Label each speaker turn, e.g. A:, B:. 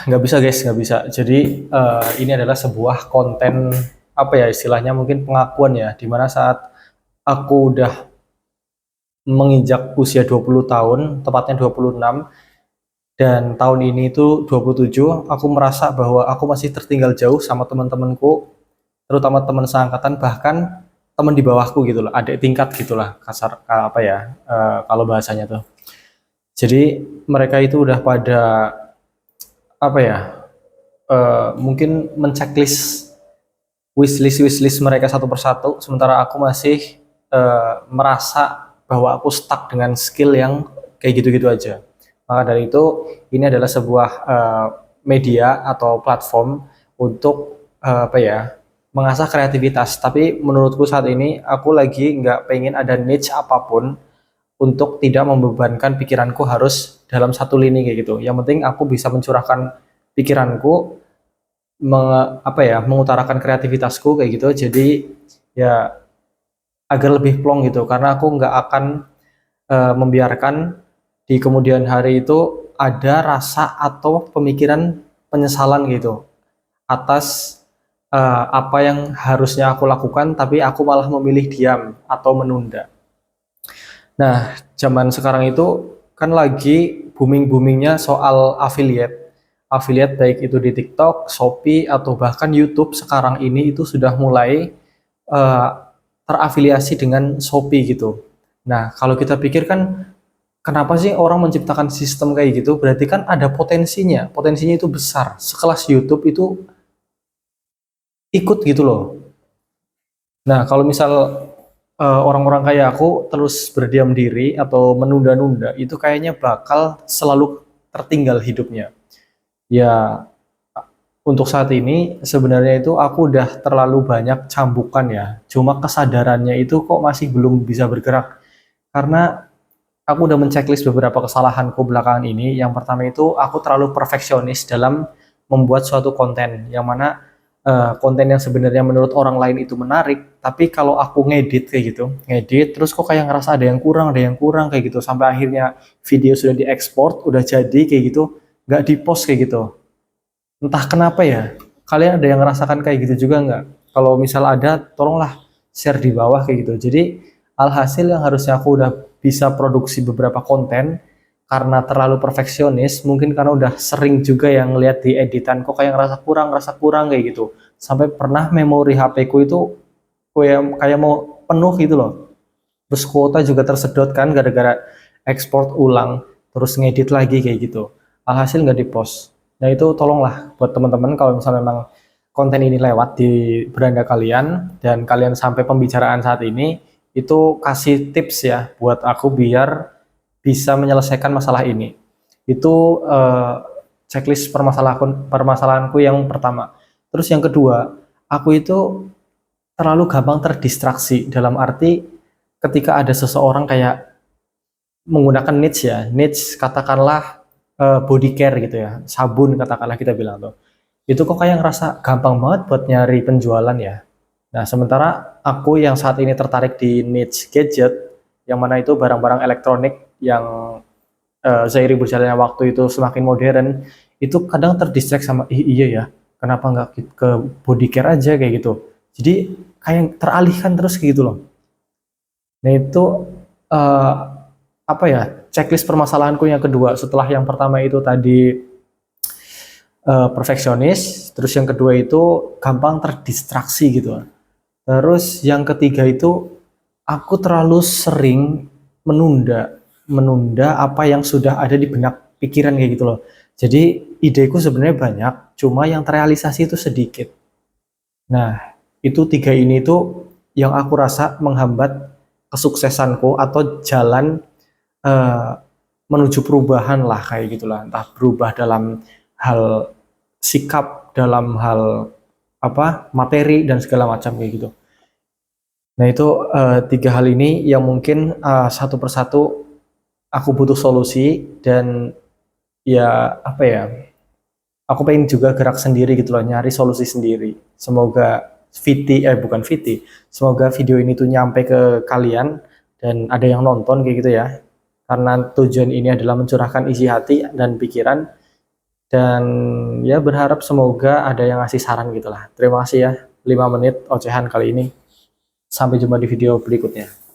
A: nggak bisa guys, nggak bisa. Jadi ini adalah sebuah konten apa ya istilahnya mungkin pengakuan ya, dimana saat aku udah menginjak usia 20 tahun, tepatnya 26, dan tahun ini itu 27, aku merasa bahwa aku masih tertinggal jauh sama teman-temanku, terutama teman seangkatan, bahkan teman di bawahku gitu loh, adik tingkat gitulah, kasar apa ya, kalau bahasanya tuh. Jadi mereka itu udah pada apa ya, mungkin menceklis wishlist mereka satu persatu, sementara aku masih merasa bahwa aku stuck dengan skill yang kayak gitu-gitu aja. Maka dari itu, ini adalah sebuah media atau platform untuk apa ya, mengasah kreativitas. Tapi menurutku saat ini aku lagi nggak pengen ada niche apapun untuk tidak membebankan pikiranku harus dalam satu lini kayak gitu. Yang penting aku bisa mencurahkan pikiranku, apa ya, mengutarakan kreativitasku kayak gitu. Jadi ya agar lebih plong gitu, karena aku nggak akan membiarkan di kemudian hari itu ada rasa atau pemikiran penyesalan gitu atas apa yang harusnya aku lakukan tapi aku malah memilih diam atau menunda. Nah, zaman sekarang itu kan lagi booming-boomingnya soal affiliate. Affiliate baik itu di TikTok, Shopee, atau bahkan YouTube sekarang ini itu sudah mulai eh, terafiliasi dengan Shopee gitu. Nah, kalau kita pikir kan kenapa sih orang menciptakan sistem kayak gitu? Berarti kan ada potensinya. Potensinya itu besar. Sekelas YouTube itu ikut gitu loh. Nah, kalau misal orang-orang kayak aku terus berdiam diri atau menunda-nunda, itu kayaknya bakal selalu tertinggal hidupnya. Ya, untuk saat ini sebenarnya itu aku udah terlalu banyak cambukan ya. Cuma kesadarannya itu kok masih belum bisa bergerak. Karena aku udah menceklis beberapa kesalahanku belakangan ini. Yang pertama itu aku terlalu perfeksionis dalam membuat suatu konten, yang mana konten yang sebenarnya menurut orang lain itu menarik, tapi kalau aku ngedit kayak gitu, ngedit terus kok kayak ngerasa ada yang kurang kayak gitu, sampai akhirnya video sudah diekspor, udah jadi kayak gitu, nggak dipost kayak gitu. Entah kenapa ya. Kalian ada yang ngerasakan kayak gitu juga nggak? Kalau misal ada, tolonglah share di bawah kayak gitu. Jadi alhasil yang harusnya aku udah bisa produksi beberapa konten, karena terlalu perfeksionis, mungkin karena udah sering juga yang lihat di editan kok kayak ngerasa kurang kayak gitu. Sampai pernah memori HP ku itu kayak mau penuh gitu loh. Terus kuota juga tersedot kan gara-gara ekspor ulang, terus ngedit lagi kayak gitu. Alhasil nggak dipost. Nah itu tolonglah buat teman-teman, kalau misalnya memang konten ini lewat di beranda kalian dan kalian sampai pembicaraan saat ini, itu kasih tips ya buat aku biar bisa menyelesaikan masalah ini. Itu checklist permasalahanku yang pertama. Terus yang kedua, aku itu terlalu gampang terdistraksi, dalam arti ketika ada seseorang kayak menggunakan niche ya, niche katakanlah body care gitu ya, sabun katakanlah kita bilang tuh. Itu kok kayak ngerasa gampang banget buat nyari penjualan ya. Nah, sementara aku yang saat ini tertarik di niche gadget, yang mana itu barang-barang elektronik yang seiring berjalannya waktu itu semakin modern, itu kadang terdistract sama, iya ya, kenapa nggak ke body care aja kayak gitu. Jadi kayak teralihkan terus kayak gitu loh. Nah itu eh, apa ya, checklist permasalahanku yang kedua setelah yang pertama itu tadi perfeksionis, terus yang kedua itu gampang terdistraksi gitu. Terus yang ketiga itu aku terlalu sering menunda menunda apa yang sudah ada di benak pikiran kayak gitu loh. Jadi ideku sebenarnya banyak, cuma yang terrealisasi itu sedikit. Nah, itu tiga ini tuh yang aku rasa menghambat kesuksesanku atau jalan eh, menuju perubahan lah kayak gitulah. Entah berubah dalam hal sikap, dalam hal apa materi dan segala macam kayak gitu. Nah itu tiga hal ini yang mungkin satu persatu aku butuh solusi, dan ya apa ya, aku pengen juga gerak sendiri gitu loh, nyari solusi sendiri. Semoga bukan VT, semoga video ini tuh nyampe ke kalian dan ada yang nonton kayak gitu ya. Karena tujuan ini adalah mencurahkan isi hati dan pikiran. dan ya berharap semoga ada yang ngasih saran gitulah. Terima kasih ya, 5 menit ocehan kali ini. Sampai jumpa di video berikutnya.